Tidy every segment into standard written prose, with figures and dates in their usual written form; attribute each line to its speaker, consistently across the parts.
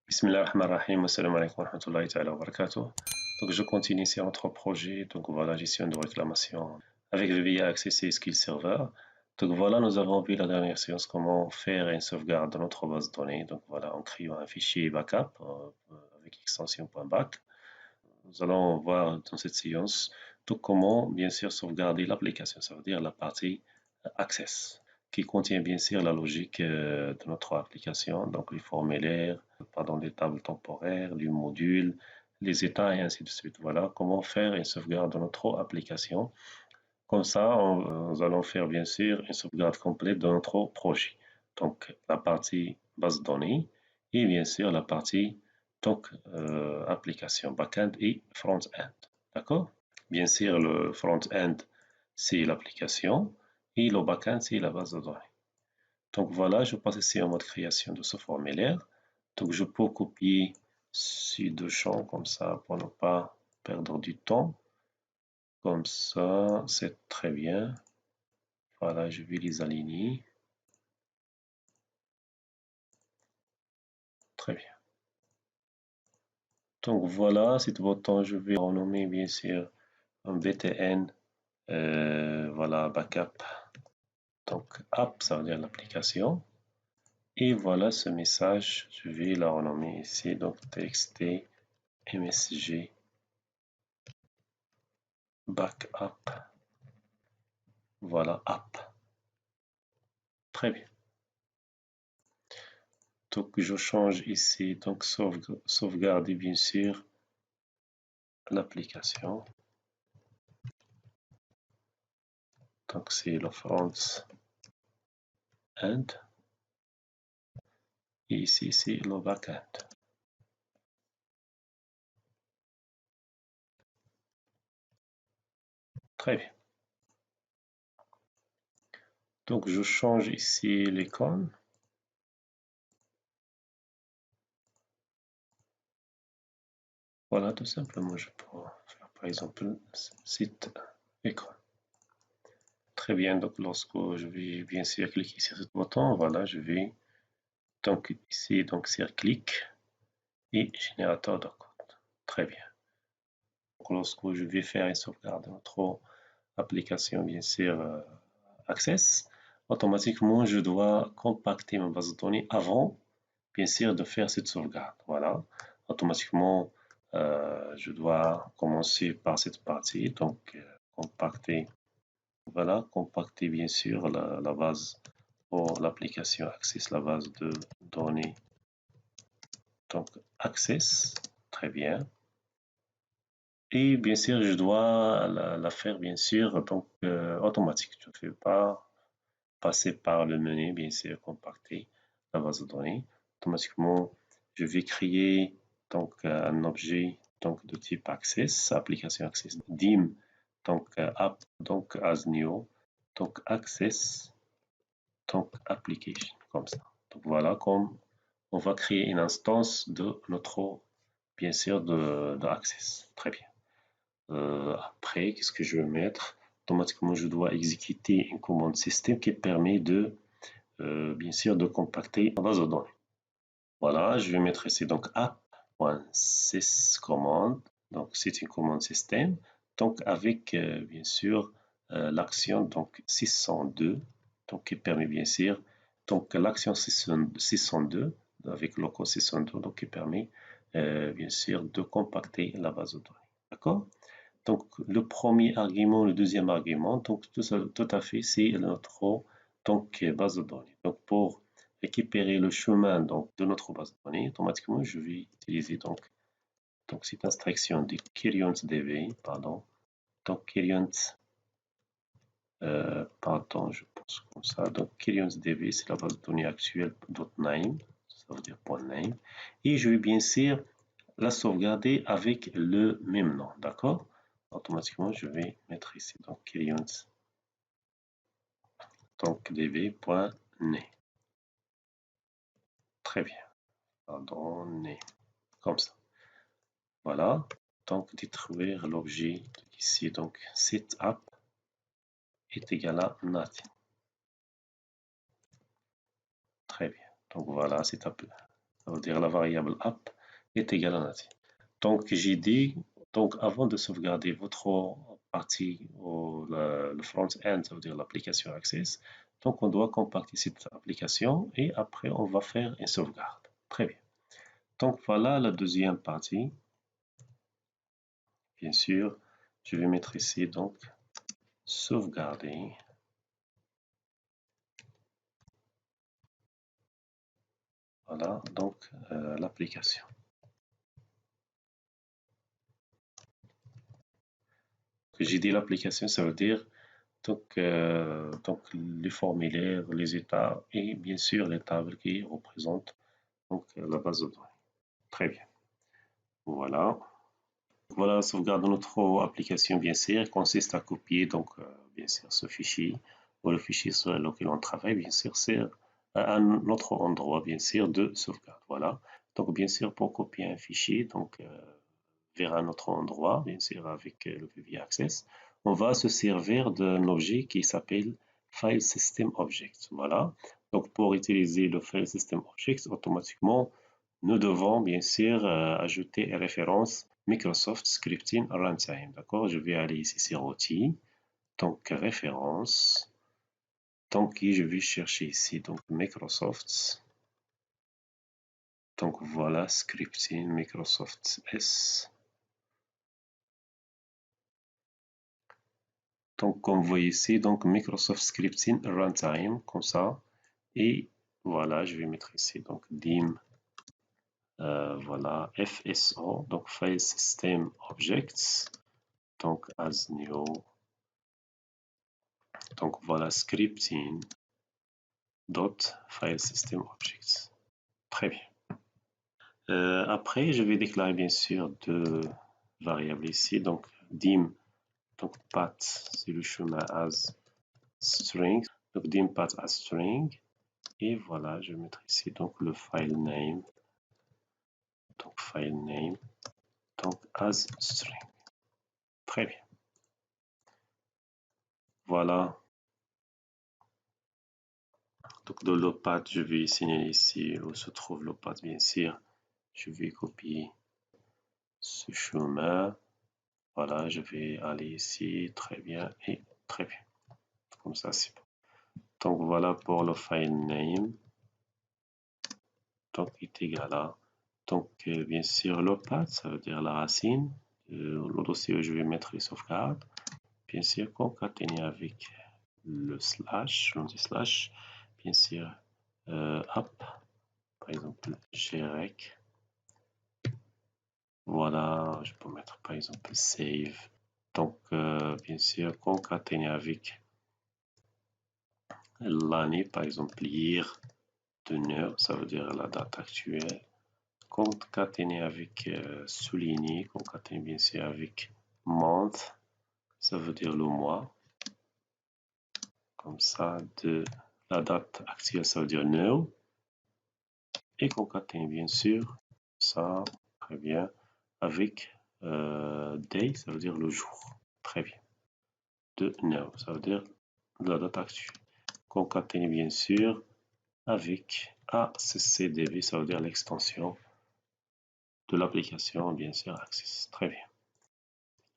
Speaker 1: Bismillah ar-Rahman ar-Rahim, assalamu alaikum wa rahmatullahi ta'ala wa barakatuh. Donc je continue sur notre projet, donc voilà, gestion de réclamation avec VBA Access et Skill Server. Donc voilà, nous avons vu la dernière séance comment faire une sauvegarde de notre base de données. Donc voilà, en créant un fichier backup avec extension.back. Nous allons voir dans cette séance tout comment bien sûr sauvegarder l'application, ça veut dire la partie Access, qui contient bien sûr la logique de notre application, donc les formulaires, pardon, les tables temporaires, les modules, les états et ainsi de suite. Voilà comment faire une sauvegarde de notre application. Comme ça, nous allons faire bien sûr une sauvegarde complète de notre projet. Donc la partie base de données et bien sûr la partie donc application back-end et front-end. D'accord? Bien sûr, le front-end c'est l'application et le back-end c'est la base de données. Donc voilà, je passe ici en mode création de ce formulaire. Donc je peux copier ces deux champs comme ça pour ne pas perdre du temps. Comme ça, c'est très bien. Voilà, je vais les aligner. Très bien. Donc voilà, cet bouton, je vais renommer bien sûr un btn, voilà, backup. Donc app, ça veut dire l'application. Et voilà ce message, je vais la renommer ici, donc txt msg backup. Voilà, app. Très bien. Donc je change ici, donc sauvegarder bien sûr l'application. Donc c'est le front-end. Et ici c'est le back-end. Très bien. Donc je change ici l'icône. Voilà, tout simplement, je peux faire par exemple site icône. Très bien, donc lorsque je vais bien sûr cliquer sur ce bouton, voilà, je vais donc ici, donc sur clic et générateur de code. Très bien. Donc, lorsque je vais faire une sauvegarde de notre application, bien sûr, Access, automatiquement, je dois compacter ma base de données avant, bien sûr, de faire cette sauvegarde. Voilà, automatiquement, je dois commencer par cette partie, donc compacter. Voilà, compacter bien sûr la base pour l'application Access, la base de données. Donc Access, très bien. Et bien sûr, je dois la faire bien sûr donc automatique. Je ne fais pas passer par le menu, bien sûr, compacter la base de données. Automatiquement, je vais créer donc un objet donc de type Access, application Access, dim, donc app, donc as new, donc Access, donc application, comme ça. Donc voilà, comme on va créer une instance de notre, bien sûr, de Access. Très bien. Après, qu'est-ce que je vais mettre? Automatiquement, je dois exécuter une commande système qui permet de, bien sûr, de compacter la base de données. Voilà, je vais mettre ici donc app.syscommand. Donc, c'est une commande système. Donc, avec, bien sûr, l'action donc 602, donc qui permet bien sûr, donc l'action 602 avec le code 602, donc qui permet, bien sûr, de compacter la base de données. D'accord? Donc, le premier argument, le deuxième argument, donc tout à fait, c'est notre donc, base de données. Donc, pour récupérer le chemin donc, de notre base de données, automatiquement, je vais utiliser donc cette instruction de queryonsdb, pardon. Donc, pardon, je pense comme ça. Donc, queryonsdb, c'est la base de données actuelle .name, ça veut dire .name. Et je vais bien sûr la sauvegarder avec le même nom, d'accord? Automatiquement, je vais mettre ici donc queryons, donc db.name. Très bien. Pardon, name. Comme ça. Voilà. Donc, détruire l'objet ici, donc setup est égal à nothing. Très bien. Donc voilà, c'est ça veut dire la variable app est égale à native. Donc j'ai dit, donc avant de sauvegarder votre partie, ou le front-end, ça veut dire l'application Access, donc on doit compacter cette application et après on va faire une sauvegarde. Très bien. Donc voilà la deuxième partie. Bien sûr, je vais mettre ici donc sauvegarder. Voilà donc l'application. J'ai dit l'application, ça veut dire donc les formulaires, les états et bien sûr les tables qui représentent donc la base de données. Très bien. Voilà. Voilà la sauvegarde de notre application, bien sûr, consiste à copier donc bien sûr ce fichier ou le fichier sur lequel on travaille, bien sûr, c'est à un autre endroit, bien sûr, de sauvegarde. Voilà. Donc bien sûr, pour copier un fichier donc vers un autre endroit, bien sûr, avec le PV Access, on va se servir d'un objet qui s'appelle File System Object. Voilà. Donc pour utiliser le File System Object, automatiquement, nous devons bien sûr ajouter une référence Microsoft Scripting Runtime. D'accord? Je vais aller ici sur Outils, donc référence. Donc je vais chercher ici donc Microsoft. Donc voilà Scripting Microsoft S. Donc comme vous voyez ici, donc Microsoft Scripting Runtime, comme ça. Et voilà, je vais mettre ici donc dim. Voilà, FSO, donc File System Objects, donc as new, donc voilà scripting dot file system objects. Très bien. Après, je vais déclarer bien sûr deux variables ici, donc dim, donc path, c'est le chemin as string, donc dim path as string, et voilà, je vais mettre ici donc le file name, donc as string. Très bien. Voilà. Donc dans le path, je vais signaler ici où se trouve le path, bien sûr. Je vais copier ce chemin. Voilà, je vais aller ici, très bien, et très bien. Comme ça, c'est bon. Donc voilà pour le file name. Donc est égal à. Donc bien sûr, le path, ça veut dire la racine. Le dossier où je vais mettre les sauvegardes. Bien sûr, concaténer avec le slash, on dit slash, bien sûr, app, par exemple, grec. Voilà, je peux mettre par exemple save. Donc, bien sûr, concaténer avec l'année, par exemple, year de heure, ça veut dire la date actuelle. Concaténer avec souligner, concaténer bien sûr avec month, ça veut dire le mois. Comme ça, de la date actuelle, ça veut dire now. Et concaténer bien sûr, ça, très bien, avec day, ça veut dire le jour. Très bien. De now, ça veut dire la date actuelle. Concaténer bien sûr avec ACCDB, ça veut dire l'extension de l'application, bien sûr, Access. Très bien.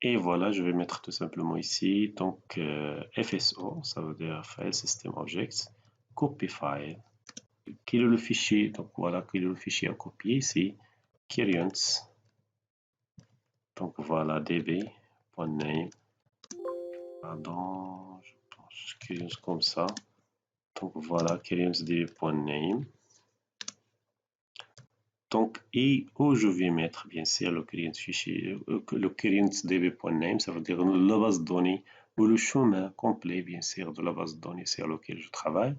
Speaker 1: Et voilà, je vais mettre tout simplement ici, donc FSO, ça veut dire File System Objects, copy file. Quel est le fichier? Donc voilà, quel est le fichier à copier ici? Kirions. Donc voilà, db.name. Pardon, je pense Kirions comme ça. Donc voilà, kirionsdb.name. Donc, et où je vais mettre bien sûr le client fichier, le client.db.name, ça veut dire la base de données ou le chemin complet bien sûr de la base de données sur laquelle je travaille.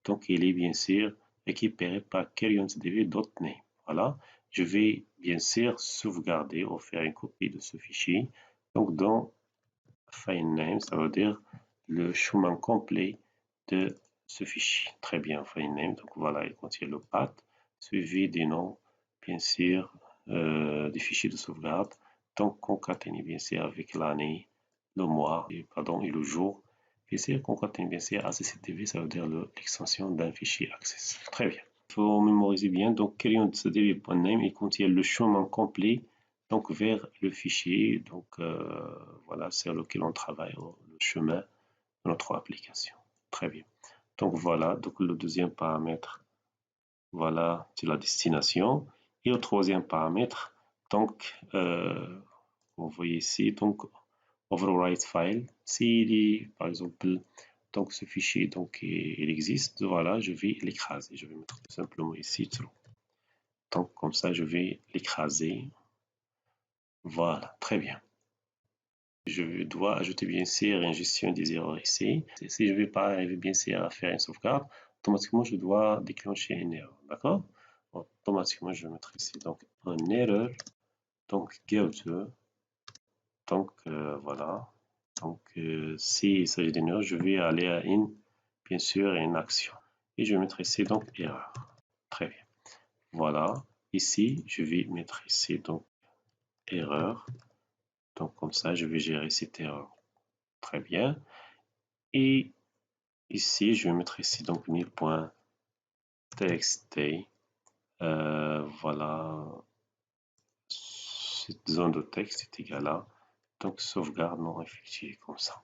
Speaker 1: Donc, il est bien sûr récupéré par client.db.name. Voilà, je vais bien sûr sauvegarder ou faire une copie de ce fichier. Donc, dans file name, ça veut dire le chemin complet de ce fichier. Très bien, file name. Donc, voilà, il contient le path suivi des noms bien sûr, des fichiers de sauvegarde. Donc, concaténer bien sûr avec l'année, le mois, et le jour. Bien sûr, concaténer bien sûr ACCTV, ça veut dire l'extension d'un fichier Access. Très bien. Il faut mémoriser bien. Donc, crayon.db.name, il contient le chemin complet donc vers le fichier. Donc, voilà, c'est lequel on travaille, le chemin de notre application. Très bien. Donc, voilà. Donc, le deuxième paramètre, voilà, c'est la destination. Et le troisième paramètre, donc, vous voyez ici, donc, overwrite file. Si, par exemple, donc ce fichier, donc, il existe, voilà, je vais l'écraser. Je vais mettre tout simplement ici true. Donc, comme ça, je vais l'écraser. Voilà, très bien. Je dois ajouter bien sûr une gestion des erreurs ici. Si je ne vais pas arriver bien sûr à faire une sauvegarde, automatiquement, je dois déclencher une erreur. D'accord? Automatiquement, je vais mettre ici donc une erreur. Donc, go to. Donc, voilà. Donc, s'il s'agit d'une erreur, je vais aller à bien sûr, une action. Et je vais mettre ici donc erreur. Très bien. Voilà. Ici, je vais mettre ici donc erreur. Donc, comme ça, je vais gérer cette erreur. Très bien. Et ici, je vais mettre ici donc nil.txt. Voilà. Cette zone de texte est égale à donc sauvegarde non effectuée comme ça.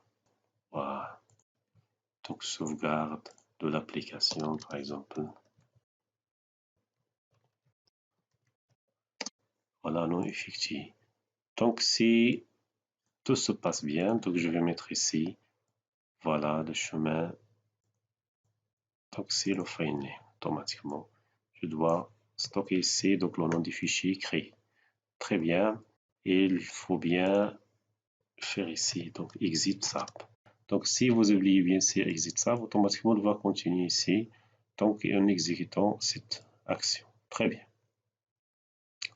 Speaker 1: Voilà. Donc, sauvegarde de l'application, par exemple. Voilà, non effectué. Donc, si tout se passe bien, donc je vais mettre ici, voilà, le chemin. Donc, c'est le file name, automatiquement. Je dois stocker ici, donc le nom du fichier créé. Très bien. Et il faut bien faire ici, donc exit SAP. Donc, si vous oubliez bien sûr exit SAP, automatiquement, on va continuer ici, donc en exécutant cette action. Très bien.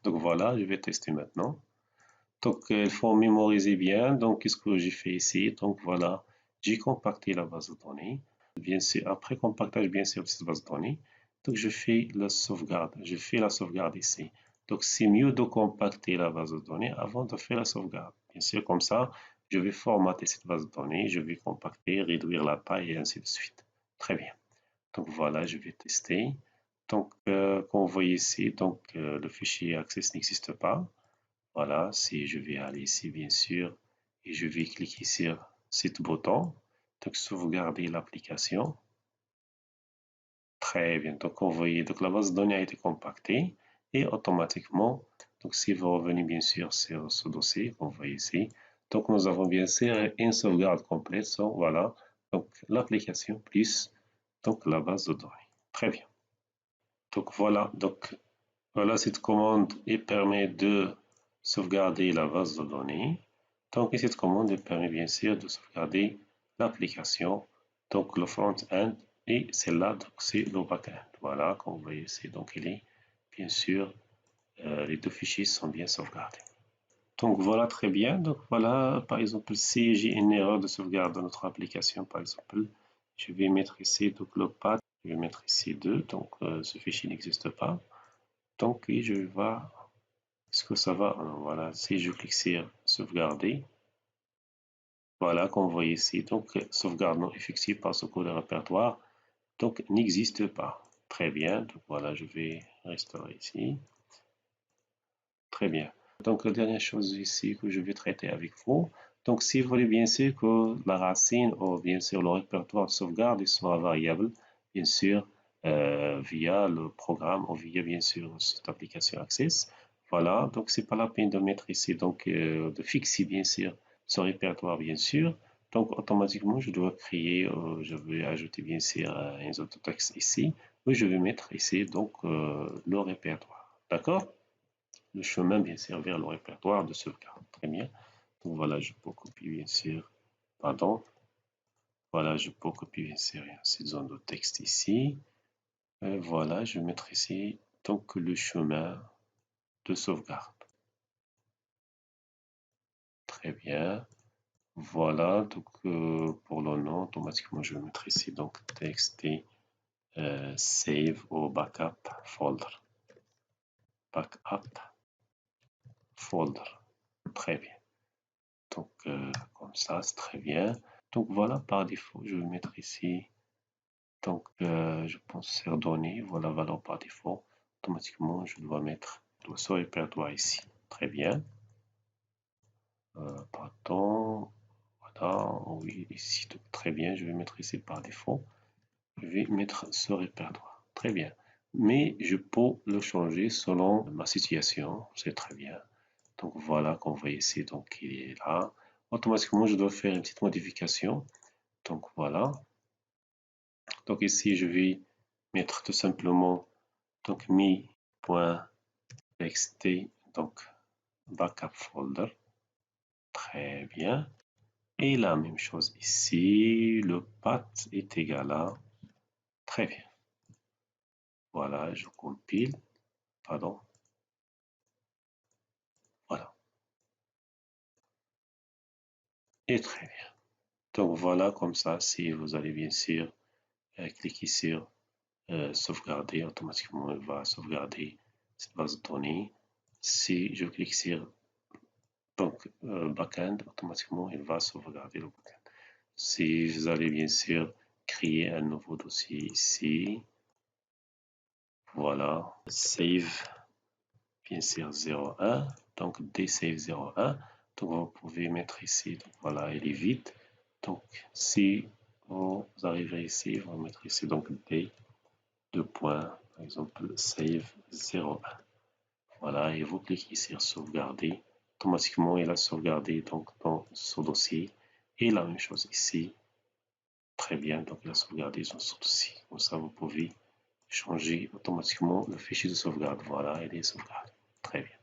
Speaker 1: Donc, voilà, je vais tester maintenant. Donc, il faut mémoriser bien. Donc, qu'est-ce que j'ai fait ici? Donc, voilà, j'ai compacté la base de données. Bien sûr, après compactage, bien sûr, de cette base de données. Donc, je fais la sauvegarde. Je fais la sauvegarde ici. Donc, c'est mieux de compacter la base de données avant de faire la sauvegarde. Bien sûr, comme ça, je vais formater cette base de données. Je vais compacter, réduire la taille et ainsi de suite. Très bien. Donc, voilà, je vais tester. Donc, comme vous voyez ici, donc, le fichier Access n'existe pas. Voilà, si je vais aller ici, bien sûr, et je vais cliquer sur ce bouton, donc sauvegarder l'application. Très bien, donc vous voyez, donc la base de données a été compactée et automatiquement, donc si vous revenez bien sûr sur ce dossier, comme vous voyez ici, donc nous avons bien sûr une sauvegarde complète, voilà, donc l'application plus donc la base de données. Très bien. Donc voilà cette commande et permet de sauvegarder la base de données. Donc, cette commande permet bien sûr de sauvegarder l'application, donc le front-end, et celle-là, donc c'est le back-end. Voilà, comme vous voyez ici, donc il est bien sûr, les deux fichiers sont bien sauvegardés. Donc voilà, très bien. Donc voilà, par exemple, si j'ai une erreur de sauvegarde dans notre application, par exemple, je vais mettre ici donc le path, je vais mettre ici 2, donc ce fichier n'existe pas. Donc, et je vais voir est-ce que ça va. Voilà, si je clique sur sauvegarder, voilà, comme vous voyez ici, donc sauvegarde non effective parce que le répertoire donc n'existe pas. Très bien, donc voilà, je vais restaurer ici. Très bien. Donc, la dernière chose ici que je vais traiter avec vous. Donc, si vous voulez bien sûr que la racine ou bien sûr le répertoire de sauvegarde soit variable, bien sûr, via le programme ou via bien sûr cette application Access. Voilà, donc c'est pas la peine de mettre ici, donc de fixer bien sûr ce répertoire bien sûr. Donc, automatiquement, je dois créer, je vais ajouter bien sûr un autre texte ici, et je vais mettre ici donc le répertoire. D'accord? Le chemin, bien sûr, vers le répertoire de sauvegarde. Très bien. Donc voilà, je peux copier, bien sûr. Pardon. Voilà, je peux copier, bien sûr, cette zone de texte ici. Et voilà, je vais mettre ici donc le chemin de sauvegarde. Très bien. Voilà, donc pour le nom, automatiquement, je vais mettre ici donc txt save au backup folder. Backup folder. Très bien. Donc, comme ça, c'est très bien. Donc, voilà, par défaut, je vais mettre ici Donc, je pense sur données, voilà, valeur par défaut. Automatiquement, je dois mettre ce répertoire ici. Très bien. Pardon. Voilà, oui, ici, très bien. Je vais mettre ici par défaut. Je vais mettre ce répertoire. Très bien. Mais je peux le changer selon ma situation. C'est très bien. Donc voilà qu'on voit ici. Donc il est là. Automatiquement, je dois faire une petite modification. Donc voilà. Donc ici, je vais mettre tout simplement donc mi.txt donc backup folder. Très bien. Et la même chose ici. Le path est égal à. Très bien. Voilà, je compile. Pardon. Voilà. Et très bien. Donc voilà, comme ça, si vous allez bien sûr cliquer sur sauvegarder, automatiquement il va sauvegarder cette base de données. Si je clique sur donc backend, automatiquement il va sauvegarder le backend. Si vous allez bien sûr créer un nouveau dossier ici, voilà, save bien sûr 01, donc dsave 01, donc vous pouvez mettre ici, donc voilà, il est vide. Donc si vous arrivez ici, vous mettre ici donc d deux points, par exemple save 01. Voilà, et vous cliquez sur sauvegarder. Automatiquement, il a sauvegardé donc dans ce dossier. Et la même chose ici. Très bien, donc il a sauvegardé dans ce dossier. Comme ça, vous pouvez changer automatiquement le fichier de sauvegarde. Voilà, il est sauvegardé. Très bien.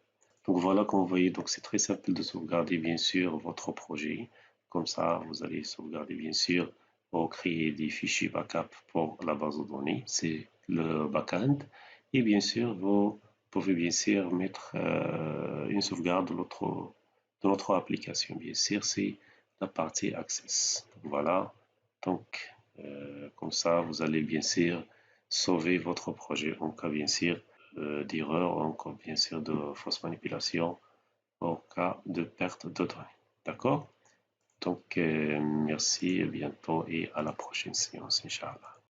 Speaker 1: Donc voilà, comme vous voyez, donc c'est très simple de sauvegarder bien sûr votre projet. Comme ça, vous allez sauvegarder bien sûr pour créer des fichiers backup pour la base de données. C'est le backend. Et bien sûr, vous pouvez bien sûr mettre une sauvegarde de notre application. Bien sûr, c'est la partie Access. Donc, voilà. Donc, comme ça, vous allez bien sûr sauver votre projet en cas bien sûr d'erreur, en cas bien sûr de fausse manipulation, en cas de perte de données. D'accord? Donc, merci, à bientôt et à la prochaine séance, Inch'Allah.